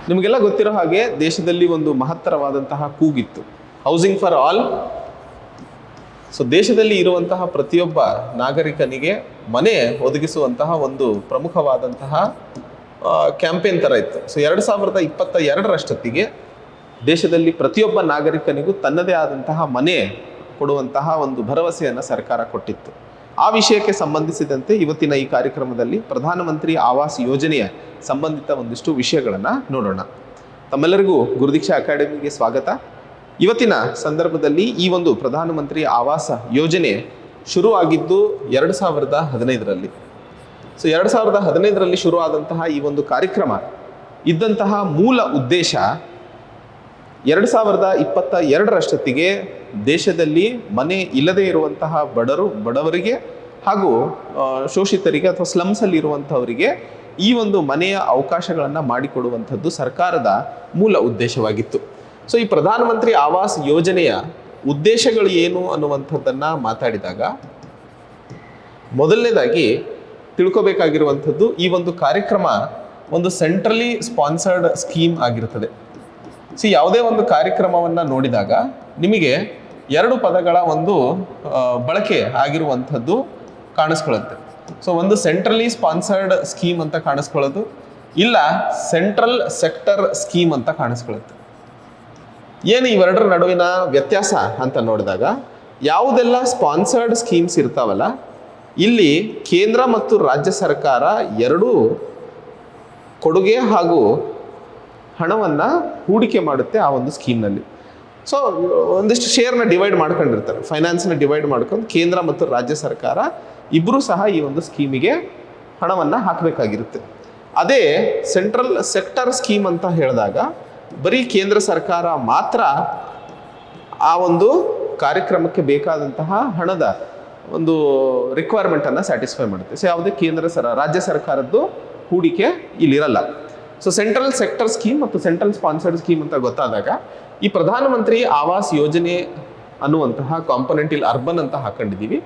ನಿಮಗೆಲ್ಲ ಗೊತ್ತಿರೋ ಹಾಗೆ ದೇಶದಲ್ಲಿ ಒಂದು ಮಹತ್ತರವಾದಂತಹ ಕೂಗಿತ್ತು, ಹೌಸಿಂಗ್ ಫಾರ್ ಆಲ್. ಸೊ ದೇಶದಲ್ಲಿ ಇರುವಂತಹ ಪ್ರತಿಯೊಬ್ಬ ನಾಗರಿಕನಿಗೆ ಮನೆ ಒದಗಿಸುವಂತಹ ಒಂದು ಪ್ರಮುಖವಾದಂತಹ ಕ್ಯಾಂಪೇನ್ ಥರ ಇತ್ತು. ಸೊ 2022 ದೇಶದಲ್ಲಿ ಪ್ರತಿಯೊಬ್ಬ ನಾಗರಿಕನಿಗೂ ತನ್ನದೇ ಆದಂತಹ ಮನೆ ಕೊಡುವಂತಹ ಒಂದು ಭರವಸೆಯನ್ನು ಸರ್ಕಾರ ಕೊಟ್ಟಿತ್ತು. ಆ ವಿಷಯಕ್ಕೆ ಸಂಬಂಧಿಸಿದಂತೆ ಇವತ್ತಿನ ಈ ಕಾರ್ಯಕ್ರಮದಲ್ಲಿ ಪ್ರಧಾನಮಂತ್ರಿ ಆವಾಸ್ ಯೋಜನೆಯ ಸಂಬಂಧಿತ ಒಂದಿಷ್ಟು ವಿಷಯಗಳನ್ನು ನೋಡೋಣ. ತಮ್ಮೆಲ್ಲರಿಗೂ ಗುರುದೀಕ್ಷಾ ಅಕಾಡೆಮಿಗೆ ಸ್ವಾಗತ. ಇವತ್ತಿನ ಸಂದರ್ಭದಲ್ಲಿ ಈ ಒಂದು ಪ್ರಧಾನಮಂತ್ರಿ ಆವಾಸ ಯೋಜನೆ ಶುರುವಾಗಿದ್ದು 2015ರಲ್ಲಿ. ಸೊ 2015ರಲ್ಲಿ ಶುರುವಾದಂತಹ ಈ ಒಂದು ಕಾರ್ಯಕ್ರಮ ಇದ್ದಂತಹ ಮೂಲ ಉದ್ದೇಶ 2022 ದೇಶದಲ್ಲಿ ಮನೆ ಇಲ್ಲದೇ ಇರುವಂತಹ ಬಡವರಿಗೆ ಹಾಗೂ ಶೋಷಿತರಿಗೆ ಅಥವಾ ಸ್ಲಮ್ಸಲ್ಲಿ ಇರುವಂಥವರಿಗೆ ಈ ಒಂದು ಮನೆಯ ಅವಕಾಶಗಳನ್ನು ಮಾಡಿಕೊಡುವಂಥದ್ದು ಸರ್ಕಾರದ ಮೂಲ ಉದ್ದೇಶವಾಗಿತ್ತು. ಸೊ ಈ ಪ್ರಧಾನಮಂತ್ರಿ ಆವಾಸ್ ಯೋಜನೆಯ ಉದ್ದೇಶಗಳು ಏನು ಅನ್ನುವಂಥದ್ದನ್ನು ಮಾತಾಡಿದಾಗ ಮೊದಲನೇದಾಗಿ ತಿಳ್ಕೊಬೇಕಾಗಿರುವಂಥದ್ದು, ಈ ಒಂದು ಕಾರ್ಯಕ್ರಮ ಒಂದು ಸೆಂಟ್ರಲಿ ಸ್ಪಾನ್ಸರ್ಡ್ ಸ್ಕೀಮ್ ಆಗಿರ್ತದೆ. ಯಾವುದೇ ಒಂದು ಕಾರ್ಯಕ್ರಮವನ್ನು ನೋಡಿದಾಗ ನಿಮಗೆ ಎರಡು ಪದಗಳ ಒಂದು ಬಳಕೆ ಆಗಿರುವಂಥದ್ದು ಕಾಣಿಸ್ಕೊಳ್ಳುತ್ತೆ. ಸೊ ಒಂದು ಸೆಂಟ್ರಲಿ ಸ್ಪಾನ್ಸರ್ಡ್ ಸ್ಕೀಮ್ ಅಂತ ಕಾಣಿಸ್ಕೊಳ್ಳೋದು, ಇಲ್ಲ ಸೆಂಟ್ರಲ್ ಸೆಕ್ಟರ್ ಸ್ಕೀಮ್ ಅಂತ ಕಾಣಿಸ್ಕೊಳ್ಳುತ್ತೆ. ಏನು ಇವೆರಡರ ನಡುವಿನ ವ್ಯತ್ಯಾಸ ಅಂತ ನೋಡಿದಾಗ, ಯಾವುದೆಲ್ಲ ಸ್ಪಾನ್ಸರ್ಡ್ ಸ್ಕೀಮ್ಸ್ ಇರ್ತಾವಲ್ಲ, ಇಲ್ಲಿ ಕೇಂದ್ರ ಮತ್ತು ರಾಜ್ಯ ಸರ್ಕಾರ ಎರಡೂ ಕೊಡುಗೆ ಹಾಗೂ ಹಣವನ್ನು ಹೂಡಿಕೆ ಮಾಡುತ್ತೆ ಆ ಒಂದು ಸ್ಕೀಮ್ನಲ್ಲಿ. ಸೊ ಒಂದಿಷ್ಟು ಶೇರ್ನ ಡಿವೈಡ್ ಮಾಡ್ಕೊಂಡಿರ್ತಾರೆ, ಫೈನಾನ್ಸ್ನ ಡಿವೈಡ್ ಮಾಡ್ಕೊಂಡು ಕೇಂದ್ರ ಮತ್ತು ರಾಜ್ಯ ಸರ್ಕಾರ ಇಬ್ಬರೂ ಸಹ ಈ ಒಂದು ಸ್ಕೀಮಿಗೆ ಹಣವನ್ನು ಹಾಕಬೇಕಾಗಿರುತ್ತೆ. ಅದೇ ಸೆಂಟ್ರಲ್ ಸೆಕ್ಟರ್ ಸ್ಕೀಮ್ ಅಂತ ಹೇಳಿದಾಗ ಬರೀ ಕೇಂದ್ರ ಸರ್ಕಾರ ಮಾತ್ರ ಆ ಒಂದು ಕಾರ್ಯಕ್ರಮಕ್ಕೆ ಬೇಕಾದಂತಹ ಹಣದ ಒಂದು ರಿಕ್ವೈರ್ಮೆಂಟನ್ನು ಸ್ಯಾಟಿಸ್ಫೈ ಮಾಡುತ್ತೆ. ಸೊ ಯಾವುದೇ ರಾಜ್ಯ ಸರ್ಕಾರದ್ದು ಹೂಡಿಕೆ ಇಲ್ಲಿರಲ್ಲ. ಸೊ ಸೆಂಟ್ರಲ್ ಸೆಕ್ಟರ್ ಸ್ಕೀಮ್ ಮತ್ತು ಸೆಂಟ್ರಲ್ ಸ್ಪಾನ್ಸರ್ಡ್ ಸ್ಕೀಮ್ ಅಂತ ಗೊತ್ತಾದಾಗ ಈ ಪ್ರಧಾನಮಂತ್ರಿ ಆವಾಸ್ ಯೋಜನೆ ಅನ್ನುವಂತಹ ಕಾಂಪೊನೆಂಟ್ ಇಲ್ಲಿ ಅರ್ಬನ್ ಅಂತ ಹಾಕೊಂಡಿದ್ದೀವಿ,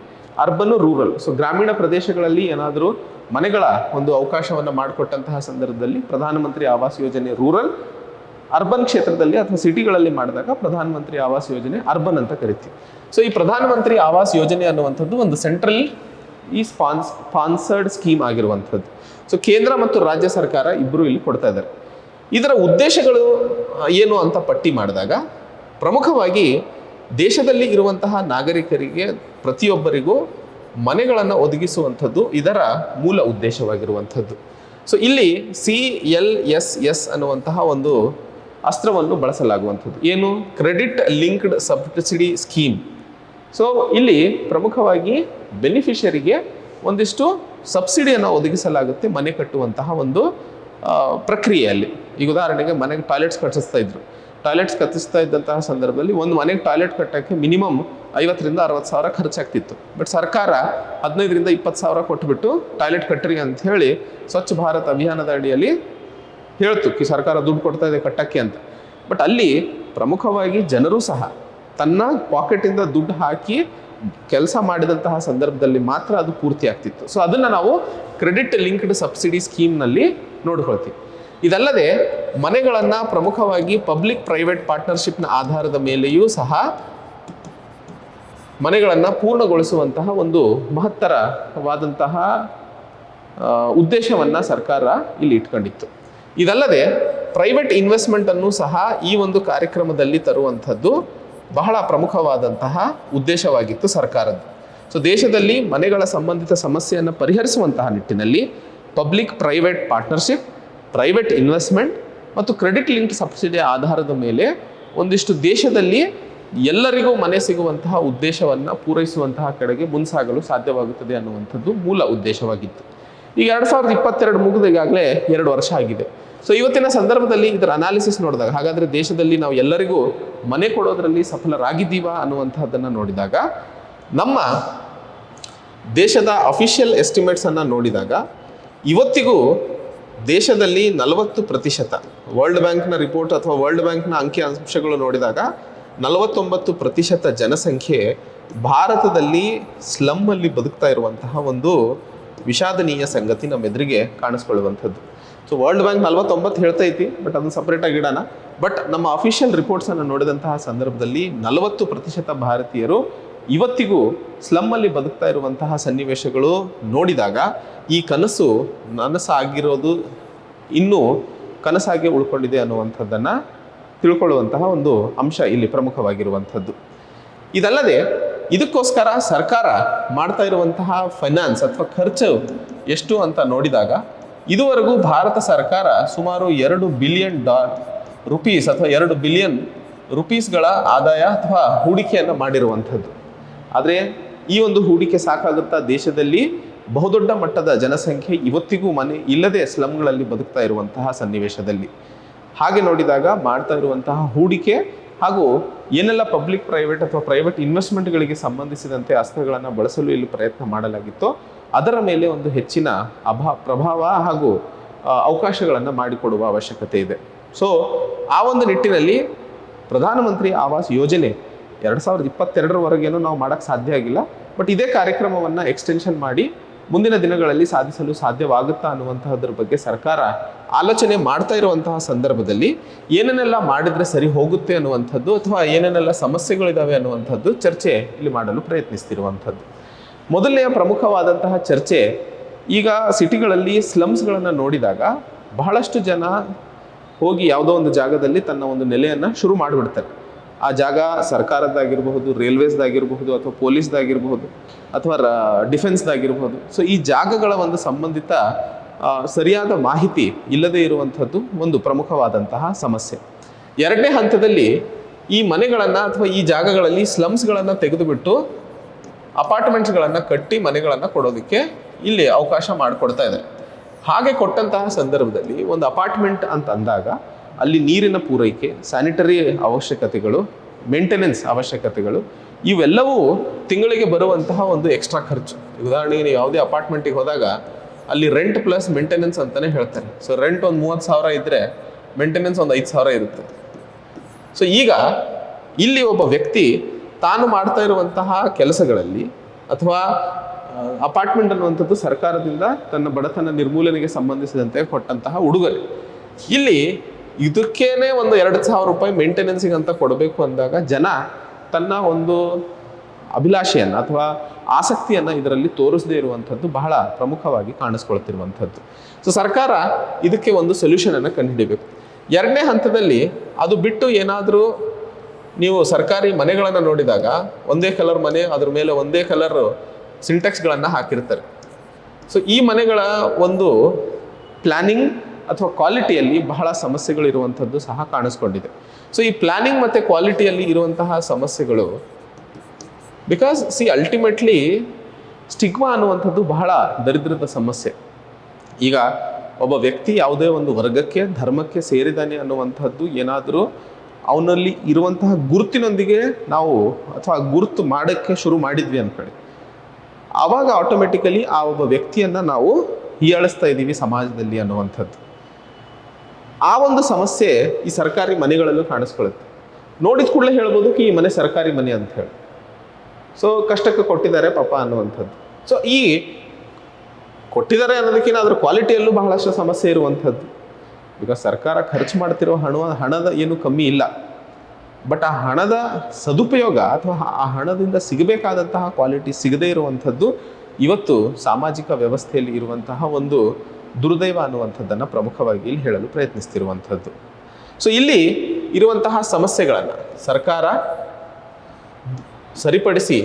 ಅರ್ಬನ್ ರೂರಲ್. ಸೊ ಗ್ರಾಮೀಣ ಪ್ರದೇಶಗಳಲ್ಲಿ ಏನಾದರೂ ಮನೆಗಳ ಒಂದು ಅವಕಾಶವನ್ನು ಮಾಡಿಕೊಟ್ಟಂತಹ ಸಂದರ್ಭದಲ್ಲಿ ಪ್ರಧಾನಮಂತ್ರಿ ಆವಾಸ್ ಯೋಜನೆ ರೂರಲ್, ಅರ್ಬನ್ ಕ್ಷೇತ್ರದಲ್ಲಿ ಅಥವಾ ಸಿಟಿಗಳಲ್ಲಿ ಮಾಡಿದಾಗ ಪ್ರಧಾನಮಂತ್ರಿ ಆವಾಸ್ ಯೋಜನೆ ಅರ್ಬನ್ ಅಂತ ಕರಿತೀವಿ. ಸೊ ಈ ಪ್ರಧಾನಮಂತ್ರಿ ಆವಾಸ್ ಯೋಜನೆ ಅನ್ನುವಂಥದ್ದು ಒಂದು ಸೆಂಟ್ರಲ್ ಸ್ಪಾನ್ಸರ್ಡ್ ಸ್ಕೀಮ್ ಆಗಿರುವಂಥದ್ದು. ಸೊ ಕೇಂದ್ರ ಮತ್ತು ರಾಜ್ಯ ಸರ್ಕಾರ ಇಬ್ಬರು ಇಲ್ಲಿ ಕೊಡ್ತಾ ಇದ್ದಾರೆ. ಇದರ ಉದ್ದೇಶಗಳು ಏನು ಅಂತ ಪಟ್ಟಿ ಮಾಡಿದಾಗ ಪ್ರಮುಖವಾಗಿ ದೇಶದಲ್ಲಿ ಇರುವಂತಹ ನಾಗರಿಕರಿಗೆ ಪ್ರತಿಯೊಬ್ಬರಿಗೂ ಮನೆಗಳನ್ನು ಒದಗಿಸುವಂಥದ್ದು ಇದರ ಮೂಲ ಉದ್ದೇಶವಾಗಿರುವಂಥದ್ದು. ಸೊ ಇಲ್ಲಿ CLSS ಅನ್ನುವಂತಹ ಒಂದು ಅಸ್ತ್ರವನ್ನು ಬಳಸಲಾಗುವಂಥದ್ದು. ಏನು? Credit linked subsidy scheme. So ಇಲ್ಲಿ ಪ್ರಮುಖವಾಗಿ ಬೆನಿಫಿಷರಿಗೆ ಒಂದಿಷ್ಟು ಸಬ್ಸಿಡಿಯನ್ನು ಒದಗಿಸಲಾಗುತ್ತೆ ಮನೆ ಕಟ್ಟುವಂತಹ ಒಂದು ಪ್ರಕ್ರಿಯೆಯಲ್ಲಿ. ಈಗ ಉದಾಹರಣೆಗೆ ಮನೆಗೆ ಟಾಯ್ಲೆಟ್ಸ್ ಕಟ್ಟಿಸ್ತಾ ಇದ್ದಂತಹ ಸಂದರ್ಭದಲ್ಲಿ ಒಂದು ಮನೆಗೆ ಟಾಯ್ಲೆಟ್ ಕಟ್ಟೋಕ್ಕೆ ಮಿನಿಮಮ್ 50,000 to 60,000 ಖರ್ಚಾಗ್ತಿತ್ತು. ಬಟ್ ಸರ್ಕಾರ 15,000 to 20,000 ಕೊಟ್ಬಿಟ್ಟು ಟಾಯ್ಲೆಟ್ ಕಟ್ಟಿರಿ ಅಂತ ಹೇಳಿ ಸ್ವಚ್ಛ ಭಾರತ್ ಅಭಿಯಾನದ ಅಡಿಯಲ್ಲಿ ಹೇಳ್ತು ಸರ್ಕಾರ ದುಡ್ಡು ಕೊಡ್ತಾ ಇದೆ ಕಟ್ಟಕ್ಕೆ ಅಂತ. ಬಟ್ ಅಲ್ಲಿ ಪ್ರಮುಖವಾಗಿ ಜನರು ಸಹ ತನ್ನ ಪಾಕೆಟಿಂದ ದುಡ್ಡು ಹಾಕಿ ಕೆಲಸ ಮಾಡಿದಂತಹ ಸಂದರ್ಭದಲ್ಲಿ ಮಾತ್ರ ಅದು ಪೂರ್ತಿ ಆಗ್ತಿತ್ತು. ಸೊ ಅದನ್ನು ನಾವು ಕ್ರೆಡಿಟ್ ಲಿಂಕ್ಡ್ ಸಬ್ಸಿಡಿ ಸ್ಕೀಮ್ನಲ್ಲಿ ನೋಡ್ಕೊಳ್ತೀವಿ. ಇದಲ್ಲದೆ ಮನೆಗಳನ್ನು ಪ್ರಮುಖವಾಗಿ ಪಬ್ಲಿಕ್ ಪ್ರೈವೇಟ್ ಪಾರ್ಟ್ನರ್ಶಿಪ್ನ ಆಧಾರದ ಮೇಲೆಯೂ ಸಹ ಮನೆಗಳನ್ನು ಪೂರ್ಣಗೊಳಿಸುವಂತಹ ಒಂದು ಮಹತ್ತರವಾದಂತಹ ಉದ್ದೇಶವನ್ನು ಸರ್ಕಾರ ಇಲ್ಲಿ ಇಟ್ಕೊಂಡಿತ್ತು. ಇದಲ್ಲದೆ ಪ್ರೈವೇಟ್ ಇನ್ವೆಸ್ಟ್ಮೆಂಟನ್ನು ಸಹ ಈ ಒಂದು ಕಾರ್ಯಕ್ರಮದಲ್ಲಿ ತರುವಂಥದ್ದು ಬಹಳ ಪ್ರಮುಖವಾದಂತಹ ಉದ್ದೇಶವಾಗಿತ್ತು ಸರ್ಕಾರದ್ದು. ಸೊ ದೇಶದಲ್ಲಿ ಮನೆಗಳ ಸಂಬಂಧಿತ ಸಮಸ್ಯೆಯನ್ನು ಪರಿಹರಿಸುವಂತಹ ನಿಟ್ಟಿನಲ್ಲಿ public private partnership, private investment ಮತ್ತು ಕ್ರೆಡಿಟ್ ಲಿಂಕ್ಡ್ ಸಬ್ಸಿಡಿ ಆಧಾರದ ಮೇಲೆ ಒಂದಿಷ್ಟು ದೇಶದಲ್ಲಿ ಎಲ್ಲರಿಗೂ ಮನೆ ಸಿಗುವಂತಹ ಉದ್ದೇಶವನ್ನು ಪೂರೈಸುವಂತಹ ಕಡೆಗೆ ಮುನ್ಸಾಗಲು ಸಾಧ್ಯವಾಗುತ್ತದೆ ಅನ್ನುವಂಥದ್ದು ಮೂಲ ಉದ್ದೇಶವಾಗಿತ್ತು. ಈಗ 2022 ಮುಗಿದ ಈಗಾಗಲೇ 2 ವರ್ಷ ಆಗಿದೆ. ಸೊ ಇವತ್ತಿನ ಸಂದರ್ಭದಲ್ಲಿ ಇದರ ಅನಾಲಿಸಿಸ್ ನೋಡಿದಾಗ ಹಾಗಾದರೆ ದೇಶದಲ್ಲಿ ನಾವು ಎಲ್ಲರಿಗೂ ಮನೆ ಕೊಡೋದ್ರಲ್ಲಿ ಸಫಲರಾಗಿದ್ದೀವಾ ಅನ್ನುವಂಥದ್ದನ್ನು ನೋಡಿದಾಗ ನಮ್ಮ ದೇಶದ ಅಫಿಷಿಯಲ್ ಎಸ್ಟಿಮೇಟ್ಸನ್ನು ನೋಡಿದಾಗ ಇವತ್ತಿಗೂ ದೇಶದಲ್ಲಿ 40%, ವರ್ಲ್ಡ್ ಬ್ಯಾಂಕ್ನ ರಿಪೋರ್ಟ್ ಅಥವಾ ವರ್ಲ್ಡ್ ಬ್ಯಾಂಕ್ನ ಅಂಕಿ ಅಂಶಗಳು ನೋಡಿದಾಗ 49% ಜನಸಂಖ್ಯೆ ಭಾರತದಲ್ಲಿ ಸ್ಲಮ್ಮಲ್ಲಿ ಬದುಕ್ತಾ ಇರುವಂತಹ ಒಂದು ವಿಷಾದನೀಯ ಸಂಗತಿ ನಮ್ಮೆದುರಿಗೆ ಕಾಣಿಸ್ಕೊಳ್ಳುವಂಥದ್ದು. ಸೊ ವರ್ಲ್ಡ್ ಬ್ಯಾಂಕ್ 49 ಹೇಳ್ತೈತಿ, ಬಟ್ ಅದನ್ನು ಸಪ್ರೇಟಾಗಿ ಇಡೋಣ. ಬಟ್ ನಮ್ಮ ಅಫಿಷಿಯಲ್ ರಿಪೋರ್ಟ್ಸನ್ನು ನೋಡಿದಂತಹ ಸಂದರ್ಭದಲ್ಲಿ 40% ಭಾರತೀಯರು ಇವತ್ತಿಗೂ ಸ್ಲಮ್ಮಲ್ಲಿ ಬದುಕ್ತಾ ಇರುವಂತಹ ಸನ್ನಿವೇಶಗಳು ನೋಡಿದಾಗ ಈ ಕನಸು ನನಸಾಗಿರೋದು ಇನ್ನೂ ಕನಸಾಗಿ ಉಳ್ಕೊಂಡಿದೆ ಅನ್ನುವಂಥದ್ದನ್ನು ತಿಳ್ಕೊಳ್ಳುವಂತಹ ಒಂದು ಅಂಶ ಇಲ್ಲಿ ಪ್ರಮುಖವಾಗಿರುವಂಥದ್ದು. ಇದಲ್ಲದೆ ಇದಕ್ಕೋಸ್ಕರ ಸರ್ಕಾರ ಮಾಡ್ತಾ ಇರುವಂತಹ ಫೈನಾನ್ಸ್ ಅಥವಾ ಖರ್ಚು ಎಷ್ಟು ಅಂತ ನೋಡಿದಾಗ ಇದುವರೆಗೂ ಭಾರತ ಸರ್ಕಾರ ಸುಮಾರು $2 ಬಿಲಿಯನ್ ರುಪೀಸ್ ಅಥವಾ $2 ಬಿಲಿಯನ್ ರುಪೀಸ್ಗಳ ಆದಾಯ ಅಥವಾ ಹೂಡಿಕೆಯನ್ನು ಮಾಡಿರುವಂಥದ್ದು. ಆದರೆ ಈ ಒಂದು ಹೂಡಿಕೆ ಸಾಕಾಗುತ್ತಾ ದೇಶದಲ್ಲಿ ಬಹುದೊಡ್ಡ ಮಟ್ಟದ ಜನಸಂಖ್ಯೆ ಇವತ್ತಿಗೂ ಮನೆ ಇಲ್ಲದೆ ಸ್ಲಮ್ಗಳಲ್ಲಿ ಬದುಕ್ತಾ ಇರುವಂತಹ ಸನ್ನಿವೇಶದಲ್ಲಿ ಹಾಗೆ ನೋಡಿದಾಗ ಮಾಡ್ತಾ ಇರುವಂತಹ ಹೂಡಿಕೆ ಹಾಗೂ ಏನೆಲ್ಲ ಪಬ್ಲಿಕ್ ಪ್ರೈವೇಟ್ ಅಥವಾ ಪ್ರೈವೇಟ್ ಇನ್ವೆಸ್ಟ್ಮೆಂಟ್ಗಳಿಗೆ ಸಂಬಂಧಿಸಿದಂತೆ ಅಸ್ತ್ರಗಳನ್ನು ಬಳಸಲು ಇಲ್ಲಿ ಪ್ರಯತ್ನ ಮಾಡಲಾಗಿತ್ತೋ ಅದರ ಮೇಲೆ ಒಂದು ಹೆಚ್ಚಿನ ಪ್ರಭಾವ ಹಾಗೂ ಅವಕಾಶಗಳನ್ನು ಮಾಡಿಕೊಡುವ ಅವಶ್ಯಕತೆ ಇದೆ. ಸೊ ಆ ಒಂದು ನಿಟ್ಟಿನಲ್ಲಿ ಪ್ರಧಾನಮಂತ್ರಿ ಆವಾಸ್ ಯೋಜನೆ 2022ರವರೆಗೇನೂ ನಾವು ಮಾಡೋಕ್ಕೆ ಸಾಧ್ಯ ಆಗಿಲ್ಲ, ಬಟ್ ಇದೇ ಕಾರ್ಯಕ್ರಮವನ್ನು ಎಕ್ಸ್ಟೆನ್ಷನ್ ಮಾಡಿ ಮುಂದಿನ ದಿನಗಳಲ್ಲಿ ಸಾಧಿಸಲು ಸಾಧ್ಯವಾಗುತ್ತಾ ಅನ್ನುವಂತಹದ್ರ ಬಗ್ಗೆ ಸರ್ಕಾರ ಆಲೋಚನೆ ಮಾಡ್ತಾ ಇರುವಂತಹ ಸಂದರ್ಭದಲ್ಲಿ ಏನೇನೆಲ್ಲ ಮಾಡಿದರೆ ಸರಿ ಹೋಗುತ್ತೆ ಅನ್ನುವಂಥದ್ದು ಅಥವಾ ಏನೇನೆಲ್ಲ ಸಮಸ್ಯೆಗಳಿದ್ದಾವೆ ಅನ್ನುವಂಥದ್ದು ಚರ್ಚೆ ಇಲ್ಲಿ ಮಾಡಲು ಪ್ರಯತ್ನಿಸ್ತಿರುವಂಥದ್ದು. ಮೊದಲನೆಯ ಪ್ರಮುಖವಾದಂತಹ ಚರ್ಚೆ, ಈಗ ಸಿಟಿಗಳಲ್ಲಿ ಸ್ಲಮ್ಸ್ಗಳನ್ನು ನೋಡಿದಾಗ ಬಹಳಷ್ಟು ಜನ ಹೋಗಿ ಯಾವುದೋ ಒಂದು ಜಾಗದಲ್ಲಿ ತನ್ನ ಒಂದು ನೆಲೆಯನ್ನು ಶುರು ಮಾಡಿಬಿಡ್ತಾರೆ. ಆ ಜಾಗ ಸರ್ಕಾರದ್ದಾಗಿರಬಹುದು, ರೈಲ್ವೇಸ್ದಾಗಿರಬಹುದು, ಅಥವಾ ಪೊಲೀಸ್ದಾಗಿರಬಹುದು, ಅಥವಾ ಡಿಫೆನ್ಸ್ದಾಗಿರಬಹುದು. ಸೊ ಈ ಜಾಗಗಳ ಒಂದು ಸಂಬಂಧಿತ ಸರಿಯಾದ ಮಾಹಿತಿ ಇಲ್ಲದೇ ಇರುವಂಥದ್ದು ಒಂದು ಪ್ರಮುಖವಾದಂತಹ ಸಮಸ್ಯೆ. ಎರಡನೇ ಹಂತದಲ್ಲಿ ಈ ಮನೆಗಳನ್ನು ಅಥವಾ ಈ ಜಾಗಗಳಲ್ಲಿ ಸ್ಲಮ್ಸ್ಗಳನ್ನು ತೆಗೆದುಬಿಟ್ಟು ಅಪಾರ್ಟ್ಮೆಂಟ್ಸ್ಗಳನ್ನು ಕಟ್ಟಿ ಮನೆಗಳನ್ನು ಕೊಡೋದಕ್ಕೆ ಇಲ್ಲಿ ಅವಕಾಶ ಮಾಡಿಕೊಡ್ತಾ ಇದೆ. ಹಾಗೆ ಕೊಟ್ಟಂತಹ ಸಂದರ್ಭದಲ್ಲಿ ಒಂದು ಅಪಾರ್ಟ್ಮೆಂಟ್ ಅಂತ ಅಂದಾಗ ಅಲ್ಲಿ ನೀರಿನ ಪೂರೈಕೆ, ಸ್ಯಾನಿಟರಿ ಅವಶ್ಯಕತೆಗಳು, ಮೇಂಟೆನೆನ್ಸ್ ಅವಶ್ಯಕತೆಗಳು ಇವೆಲ್ಲವೂ ತಿಂಗಳಿಗೆ ಬರುವಂತಹ ಒಂದು ಎಕ್ಸ್ಟ್ರಾ ಖರ್ಚು. ಉದಾಹರಣೆಗೆ ನೀವು ಯಾವುದೇ ಅಪಾರ್ಟ್ಮೆಂಟಿಗೆ ಹೋದಾಗ ಅಲ್ಲಿ ರೆಂಟ್ ಪ್ಲಸ್ ಮೇಂಟೆನೆನ್ಸ್ ಅಂತಲೇ ಹೇಳ್ತಾರೆ. ಸೊ ರೆಂಟ್ ಒಂದು 30,000 ಇದ್ದರೆ ಮೇಂಟೆನೆನ್ಸ್ ಒಂದು 5,000 ಇರುತ್ತೆ. ಸೊ ಈಗ ಇಲ್ಲಿ ಒಬ್ಬ ವ್ಯಕ್ತಿ ತಾನು ಮಾಡ್ತಾ ಇರುವಂತಹ ಕೆಲಸಗಳಲ್ಲಿ ಅಥವಾ ಅಪಾರ್ಟ್ಮೆಂಟ್ ಅನ್ನುವಂಥದ್ದು ಸರ್ಕಾರದಿಂದ ತನ್ನ ಬಡತನ ನಿರ್ಮೂಲನೆಗೆ ಸಂಬಂಧಿಸಿದಂತೆ ಕೊಟ್ಟಂತಹ ಉಡುಗೊರೆ. ಇಲ್ಲಿ ಇದಕ್ಕೇನೆ ಒಂದು 2,000 ರೂಪಾಯಿ ಮೇಂಟೆನೆನ್ಸಿಗೆ ಅಂತ ಕೊಡಬೇಕು ಅಂದಾಗ ಜನ ತನ್ನ ಒಂದು ಅಭಿಲಾಷೆಯನ್ನು ಅಥವಾ ಆಸಕ್ತಿಯನ್ನು ಇದರಲ್ಲಿ ತೋರಿಸದೇ ಇರುವಂಥದ್ದು ಬಹಳ ಪ್ರಮುಖವಾಗಿ ಕಾಣಿಸ್ಕೊಳ್ತಿರುವಂಥದ್ದು. ಸೊ ಸರ್ಕಾರ ಇದಕ್ಕೆ ಒಂದು ಸೊಲ್ಯೂಷನನ್ನು ಕಂಡುಹಿಡಿಬೇಕು. ಎರಡನೇ ಹಂತದಲ್ಲಿ ಅದು ಬಿಟ್ಟು ಏನಾದರೂ ನೀವು ಸರ್ಕಾರಿ ಮನೆಗಳನ್ನು ನೋಡಿದಾಗ ಒಂದೇ ಕಲರ್ ಮನೆ, ಅದ್ರ ಮೇಲೆ ಒಂದೇ ಕಲರ್ ಸಿಂಟೆಕ್ಸ್ಗಳನ್ನು ಹಾಕಿರ್ತಾರೆ. ಸೊ ಈ ಮನೆಗಳ ಒಂದು ಪ್ಲ್ಯಾನಿಂಗ್ ಅಥವಾ ಕ್ವಾಲಿಟಿಯಲ್ಲಿ ಬಹಳ ಸಮಸ್ಯೆಗಳಿರುವಂಥದ್ದು ಸಹ ಕಾಣಿಸ್ಕೊಂಡಿದೆ. ಸೊ ಈ ಪ್ಲ್ಯಾನಿಂಗ್ ಮತ್ತು ಕ್ವಾಲಿಟಿಯಲ್ಲಿ ಇರುವಂತಹ ಸಮಸ್ಯೆಗಳು ಬಿಕಾಸ್ ಅಲ್ಟಿಮೇಟ್ಲಿ ಸ್ಟಿಗ್ಮಾ ಅನ್ನುವಂಥದ್ದು ಬಹಳ ದರಿದ್ರದ ಸಮಸ್ಯೆ. ಈಗ ಒಬ್ಬ ವ್ಯಕ್ತಿ ಯಾವುದೇ ಒಂದು ವರ್ಗಕ್ಕೆ, ಧರ್ಮಕ್ಕೆ ಸೇರಿದಾನೆ ಅನ್ನುವಂಥದ್ದು ಏನಾದರೂ ಅವನಲ್ಲಿ ಇರುವಂತಹ ಗುರುತಿನೊಂದಿಗೆ ನಾವು ಅಥವಾ ಗುರುತು ಮಾಡೋಕ್ಕೆ ಶುರು ಮಾಡಿದ್ವಿ ಅಂದ್ಕೊಳ್ಳಿ, ಆವಾಗ ಆಟೋಮೆಟಿಕಲಿ ಆ ಒಬ್ಬ ವ್ಯಕ್ತಿಯನ್ನು ನಾವು ಹೀಯಾಳಿಸ್ತಾ ಇದ್ದೀವಿ ಸಮಾಜದಲ್ಲಿ ಅನ್ನುವಂಥದ್ದು. ಆ ಒಂದು ಸಮಸ್ಯೆ ಈ ಸರ್ಕಾರಿ ಮನೆಗಳಲ್ಲೂ ಕಾಣಿಸ್ಕೊಳ್ಳುತ್ತೆ. ನೋಡಿದ ಕೂಡಲೇ ಹೇಳ್ಬೋದು ಈ ಮನೆ ಸರ್ಕಾರಿ ಮನೆ ಅಂತ ಹೇಳಿ. ಸೊ ಕಷ್ಟಕ್ಕೆ ಕೊಟ್ಟಿದ್ದಾರೆ ಪಾಪ ಅನ್ನುವಂಥದ್ದು. ಸೊ ಈ ಕೊಟ್ಟಿದ್ದಾರೆ ಅನ್ನೋದಕ್ಕಿಂತ ಅದರ ಕ್ವಾಲಿಟಿಯಲ್ಲೂ ಬಹಳಷ್ಟು ಸಮಸ್ಯೆ ಇರುವಂಥದ್ದು. ಬಿಕಾಸ್ ಸರ್ಕಾರ ಖರ್ಚು ಮಾಡ್ತಿರೋ ಹಣದ ಏನು ಕಮ್ಮಿ ಇಲ್ಲ, ಬಟ್ ಆ ಹಣದ ಸದುಪಯೋಗ ಅಥವಾ ಆ ಹಣದಿಂದ ಸಿಗಬೇಕಾದಂತಹ ಕ್ವಾಲಿಟಿ ಸಿಗದೇ ಇರುವಂಥದ್ದು ಇವತ್ತು ಸಾಮಾಜಿಕ ವ್ಯವಸ್ಥೆಯಲ್ಲಿ ಇರುವಂತಹ ಒಂದು ದುರ್ದೈವ ಅನ್ನುವಂಥದ್ದನ್ನು ಪ್ರಮುಖವಾಗಿ ಇಲ್ಲಿ ಹೇಳಲು ಪ್ರಯತ್ನಿಸ್ತಿರುವಂಥದ್ದು. ಸೊ ಇಲ್ಲಿ ಇರುವಂತಹ ಸಮಸ್ಯೆಗಳನ್ನು ಸರ್ಕಾರ ಸರಿಪಡಿಸಿ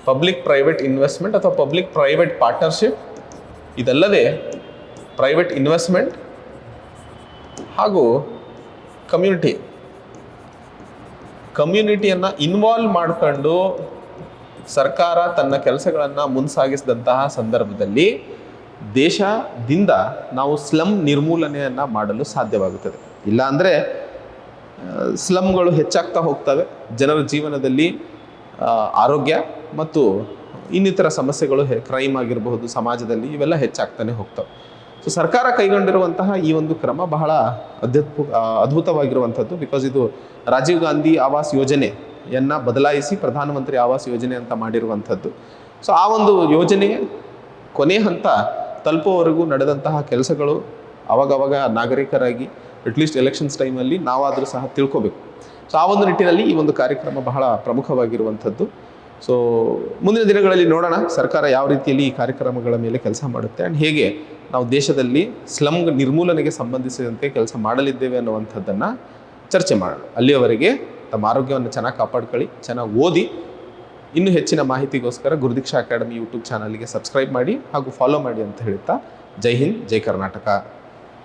ಪಬ್ಲಿಕ್ ಪ್ರೈವೇಟ್ ಇನ್ವೆಸ್ಟ್ಮೆಂಟ್ ಅಥವಾ ಪಬ್ಲಿಕ್ ಪ್ರೈವೇಟ್ ಪಾರ್ಟ್ನರ್ಶಿಪ್, ಇದಲ್ಲದೆ ಪ್ರೈವೇಟ್ ಇನ್ವೆಸ್ಟ್ಮೆಂಟ್ ಹಾಗೂ ಕಮ್ಯುನಿಟಿಯನ್ನು ಇನ್ವಾಲ್ವ್ ಮಾಡಿಕೊಂಡು ಸರ್ಕಾರ ತನ್ನ ಕೆಲಸಗಳನ್ನು ಮುನ್ಸಾಗಿಸಿದಂತಹ ಸಂದರ್ಭದಲ್ಲಿ ದೇಶದಿಂದ ನಾವು ಸ್ಲಮ್ ನಿರ್ಮೂಲನೆಯನ್ನು ಮಾಡಲು ಸಾಧ್ಯವಾಗುತ್ತದೆ. ಇಲ್ಲ ಅಂದರೆ ಸ್ಲಮ್ಗಳು ಹೆಚ್ಚಾಗ್ತಾ ಹೋಗ್ತವೆ, ಜನರ ಜೀವನದಲ್ಲಿ ಆರೋಗ್ಯ ಮತ್ತು ಇನ್ನಿತರ ಸಮಸ್ಯೆಗಳು, ಕ್ರೈಮ್ ಆಗಿರಬಹುದು ಸಮಾಜದಲ್ಲಿ, ಇವೆಲ್ಲ ಹೆಚ್ಚಾಗ್ತಾನೆ ಹೋಗ್ತವೆ. ಸೊ ಸರ್ಕಾರ ಕೈಗೊಂಡಿರುವಂತಹ ಈ ಒಂದು ಕ್ರಮ ಬಹಳ ಅದ್ಭುತವಾಗಿರುವಂಥದ್ದು. ಬಿಕಾಸ್ ಇದು ರಾಜೀವ್ ಗಾಂಧಿ ಆವಾಸ್ ಯೋಜನೆಯನ್ನು ಬದಲಾಯಿಸಿ ಪ್ರಧಾನಮಂತ್ರಿ ಆವಾಸ್ ಯೋಜನೆ ಅಂತ ಮಾಡಿರುವಂಥದ್ದು. ಸೊ ಆ ಒಂದು ಯೋಜನೆ ಕೊನೆ ಹಂತ ತಲುಪುವವರೆಗೂ ನಡೆದಂತಹ ಕೆಲಸಗಳು ಅವಾಗವಾಗ ನಾಗರಿಕರಾಗಿ ಅಟ್ಲೀಸ್ಟ್ ಎಲೆಕ್ಷನ್ಸ್ ಟೈಮಲ್ಲಿ ನಾವಾದರೂ ಸಹ ತಿಳ್ಕೊಬೇಕು. ಸೊ ಆ ಒಂದು ನಿಟ್ಟಿನಲ್ಲಿ ಈ ಒಂದು ಕಾರ್ಯಕ್ರಮ ಬಹಳ ಪ್ರಮುಖವಾಗಿರುವಂಥದ್ದು. ಸೊ ಮುಂದಿನ ದಿನಗಳಲ್ಲಿ ನೋಡೋಣ ಸರ್ಕಾರ ಯಾವ ರೀತಿಯಲ್ಲಿ ಈ ಕಾರ್ಯಕ್ರಮಗಳ ಮೇಲೆ ಕೆಲಸ ಮಾಡುತ್ತೆ ಆ್ಯಂಡ್ ಹೇಗೆ ನಾವು ದೇಶದಲ್ಲಿ ಸ್ಲಮ್ ನಿರ್ಮೂಲನೆಗೆ ಸಂಬಂಧಿಸಿದಂತೆ ಕೆಲಸ ಮಾಡಲಿದ್ದೇವೆ ಅನ್ನುವಂಥದ್ದನ್ನು ಚರ್ಚೆ ಮಾಡೋಣ. ಅಲ್ಲಿಯವರೆಗೆ ತಮ್ಮ ಆರೋಗ್ಯವನ್ನು ಚೆನ್ನಾಗಿ ಕಾಪಾಡ್ಕೊಳ್ಳಿ, ಚೆನ್ನಾಗಿ ಓದಿ. ಇನ್ನೂ ಹೆಚ್ಚಿನ ಮಾಹಿತಿಗೋಸ್ಕರ ಗುರುದೀಕ್ಷಾ ಅಕಾಡೆಮಿ ಯೂಟ್ಯೂಬ್ ಚಾನಲ್ಗೆ ಸಬ್ಸ್ಕ್ರೈಬ್ ಮಾಡಿ ಹಾಗೂ ಫಾಲೋ ಮಾಡಿ ಅಂತ ಹೇಳ್ತಾ ಜೈ ಹಿಂದ್, ಜೈ ಕರ್ನಾಟಕ.